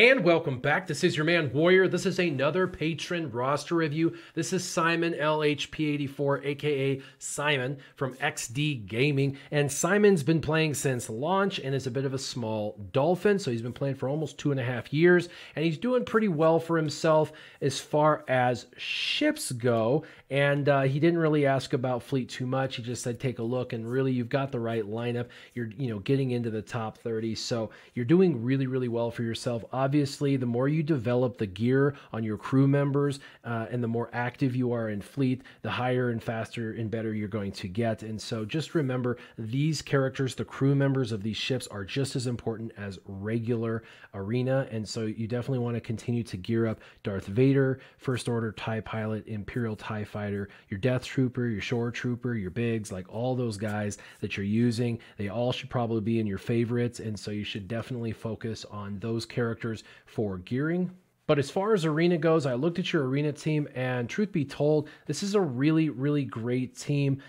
And welcome back. This is your man Warrior. This is another patron roster review. This is Simonlhp84, aka Simon from XD Gaming. And Simon's been playing since launch and is a bit of a small dolphin. So he's been playing for almost 2.5 years. And he's doing pretty well for himself as far as ships go. And he didn't really ask about fleet too much. He just said, take a look. And really, you've got the right lineup. You're getting into the top 30. So you're doing really, really well for yourself. Obviously, the more you develop the gear on your crew members and the more active you are in fleet, the higher and faster and better you're going to get. And so just remember, these characters, the crew members of these ships, are just as important as regular arena. And so you definitely want to continue to gear up Darth Vader, First Order TIE Pilot, Imperial TIE Fighter, your Death Trooper, your Shore Trooper, your Biggs, like all those guys that you're using. They all should probably be in your favorites. And so you should definitely focus on those characters for gearing. But as far as arena goes, I looked at your arena team, and truth be told, this is a really, really great team.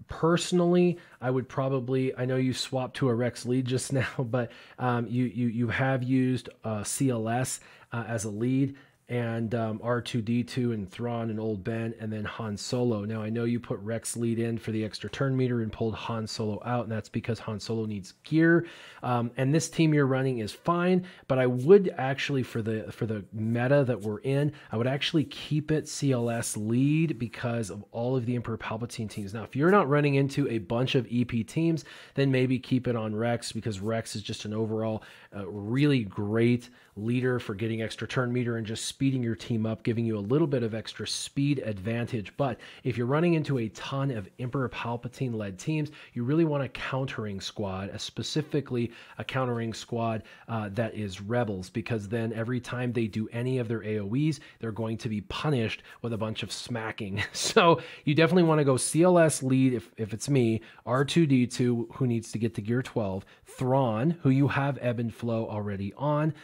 Personally, I would probably, I know you swapped to a Rex lead just now, but you have used CLS as a lead, and R2-D2 and Thrawn and Old Ben, and then Han Solo. Now, I know you put Rex lead in for the extra turn meter and pulled Han Solo out, and that's because Han Solo needs gear. And this team you're running is fine, but I would actually, for the meta that we're in, I would actually keep it CLS lead because of all of the Emperor Palpatine teams. Now, if you're not running into a bunch of EP teams, then maybe keep it on Rex, because Rex is just an overall really great leader for getting extra turn meter and just speeding your team up, giving you a little bit of extra speed advantage. But if you're running into a ton of Emperor Palpatine led teams, you really want a countering squad, specifically a countering squad that is Rebels, because then every time they do any of their AoEs, they're going to be punished with a bunch of smacking. So you definitely want to go CLS lead if it's me, R2-D2, who needs to get to gear 12, Thrawn, who you have ebb and flow already on,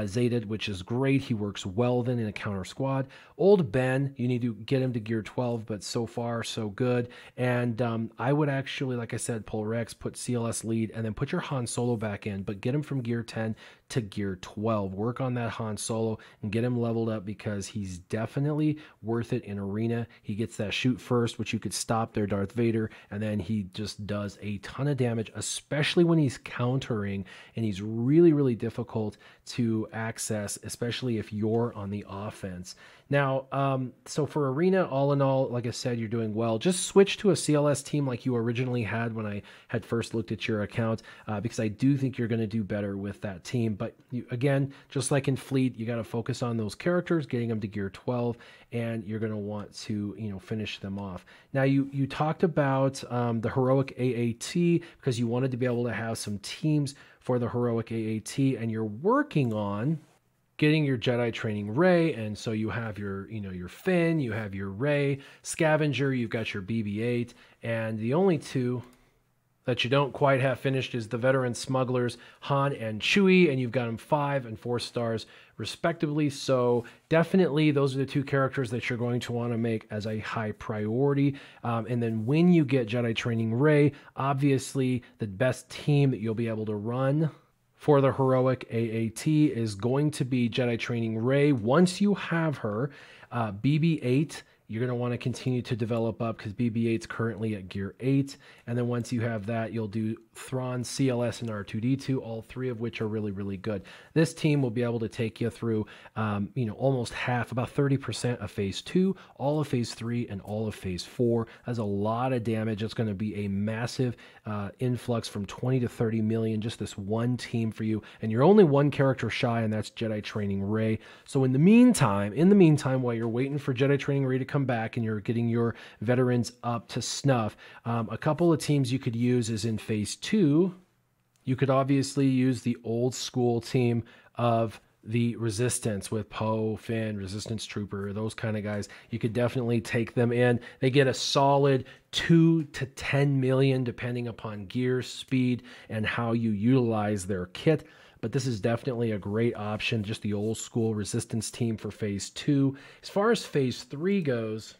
Zeta, which is great. He works well then in a counter squad. Old Ben, you need to get him to gear 12, but so far so good. And I would actually, like I said, pull Rex, put CLS lead, and then put your Han Solo back in, but get him from gear 10 to gear 12. Work on that Han Solo and get him leveled up, because he's definitely worth it in arena. He gets that shoot first, which you could stop their Darth Vader, and then he just does a ton of damage, especially when he's countering, and he's really, really difficult to access, especially if you're on the offense. Now, so for arena, all in all, like I said, you're doing well. Just switch to a CLS team like you originally had when I had first looked at your account, because I do think you're going to do better with that team. But again, just like in fleet, you got to focus on those characters, getting them to gear 12, and you're going to want to, finish them off. Now, you talked about the heroic AAT, because you wanted to be able to have some teams for the heroic AAT, and you're working on getting your Jedi training Rey. And so you have your, your Finn, you have your Rey Scavenger, you've got your BB-8, and the only two that you don't quite have finished is the veteran smugglers, Han and Chewie, and you've got them 5 and 4 stars respectively. So definitely those are the two characters that you're going to want to make as a high priority. And then when you get Jedi training Rey, obviously the best team that you'll be able to run for the heroic AAT is going to be Jedi training Rey. Once you have her, BB-8, you're going to want to continue to develop up, because BB-8's currently at gear 8. And then once you have that, you'll do Thrawn, CLS, and R2-D2, all three of which are really, really good. This team will be able to take you through, almost half, about 30% of Phase 2, all of Phase 3, and all of Phase 4. That's a lot of damage. It's going to be a massive influx from 20 to 30 million, just this one team for you. And you're only one character shy, and that's Jedi training Rey. So in the meantime, while you're waiting for Jedi training Rey to come back and you're getting your veterans up to snuff, a couple of teams you could use is in Phase 2. You could obviously use the old school team of the Resistance with Poe, Finn, Resistance Trooper, those kind of guys. You could definitely take them in. They get a solid 2 to 10 million depending upon gear, speed, and how you utilize their kit. But this is definitely a great option, just the old school Resistance team for Phase 2. As far as Phase 3 goes,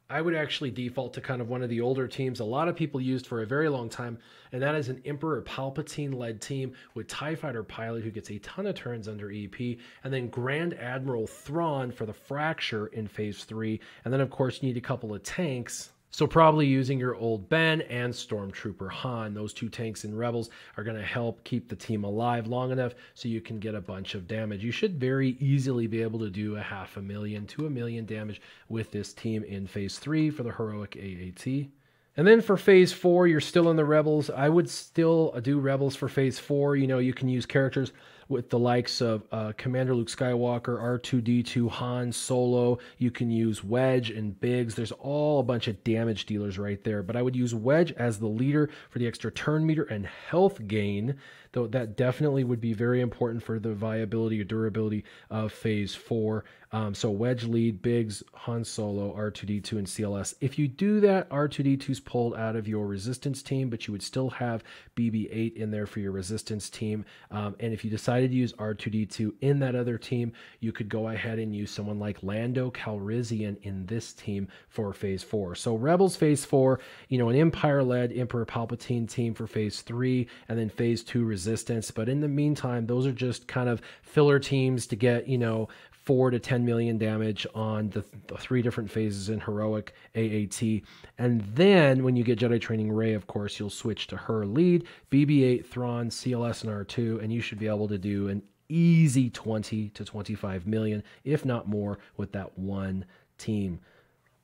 I would actually default to kind of one of the older teams a lot of people used for a very long time, and that is an Emperor Palpatine-led team with TIE Fighter Pilot, who gets a ton of turns under EP, and then Grand Admiral Thrawn for the Fracture in Phase 3, and then of course you need a couple of tanks. So probably using your old Ben and Stormtrooper Han. Those two tanks in Rebels are going to help keep the team alive long enough so you can get a bunch of damage. You should very easily be able to do 500,000 to 1 million damage with this team in Phase 3 for the heroic AAT. And then for Phase 4, you're still in the Rebels. I would still do Rebels for Phase 4. You know, you can use characters with the likes of Commander Luke Skywalker, R2-D2, Han Solo. You can use Wedge and Biggs. There's all a bunch of damage dealers right there. But I would use Wedge as the leader for the extra turn meter and health gain, though that definitely would be very important for the viability or durability of Phase 4. So Wedge lead, Biggs, Han Solo, R2-D2, and CLS. If you do that, R2-D2's pulled out of your resistance team, but you would still have BB-8 in there for your resistance team. And if you decided to use R2-D2 in that other team, you could go ahead and use someone like Lando Calrissian in this team for Phase 4. So Rebels Phase 4, you know, an Empire-led Emperor Palpatine team for Phase 3, and then Phase 2 Resistance. But in the meantime, those are just kind of filler teams to get, you know, 4 to 10 million damage on the 3 different phases in heroic AAT. And then when you get Jedi Training Rey, of course, you'll switch to her lead, BB-8, Thrawn, CLS, and R2, and you should be able to do an easy 20 to 25 million, if not more, with that one team.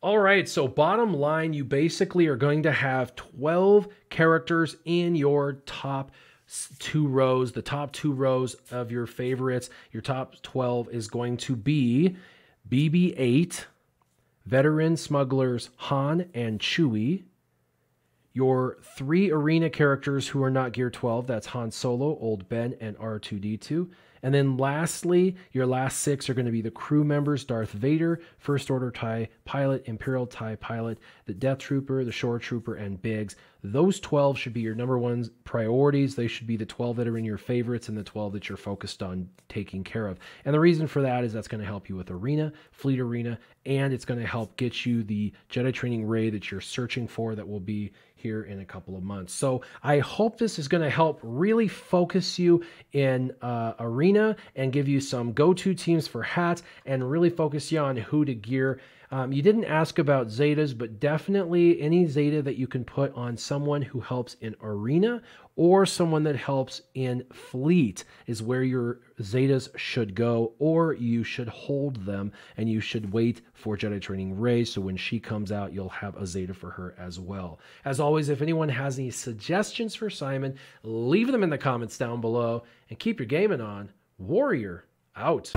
All right, so bottom line, you basically are going to have 12 characters in your top 2 rows. The top 2 rows of your favorites, your top 12 is going to be BB-8, veteran smugglers Han and Chewie. Your 3 arena characters who are not Gear 12, that's Han Solo, Old Ben, and R2-D2. And then lastly, your last 6 are going to be the crew members: Darth Vader, First Order TIE Pilot, Imperial TIE Pilot, the Death Trooper, the Shore Trooper, and Biggs. Those 12 should be your number 1 priorities. They should be the 12 that are in your favorites and the 12 that you're focused on taking care of. And the reason for that is that's going to help you with Arena, Fleet Arena, and it's going to help get you the Jedi Training Rey that you're searching for that will be here in a couple of months. So I hope this is going to help really focus you in Arena and give you some go-to teams for hats and really focus you on who to gear. You didn't ask about Zetas, but definitely any Zeta that you can put on someone who helps in Arena or someone that helps in Fleet is where your Zetas should go, or you should hold them and you should wait for Jedi Training Rey, so when she comes out, you'll have a Zeta for her as well. As always, if anyone has any suggestions for Simon, leave them in the comments down below, and keep your gaming on. Warrior out.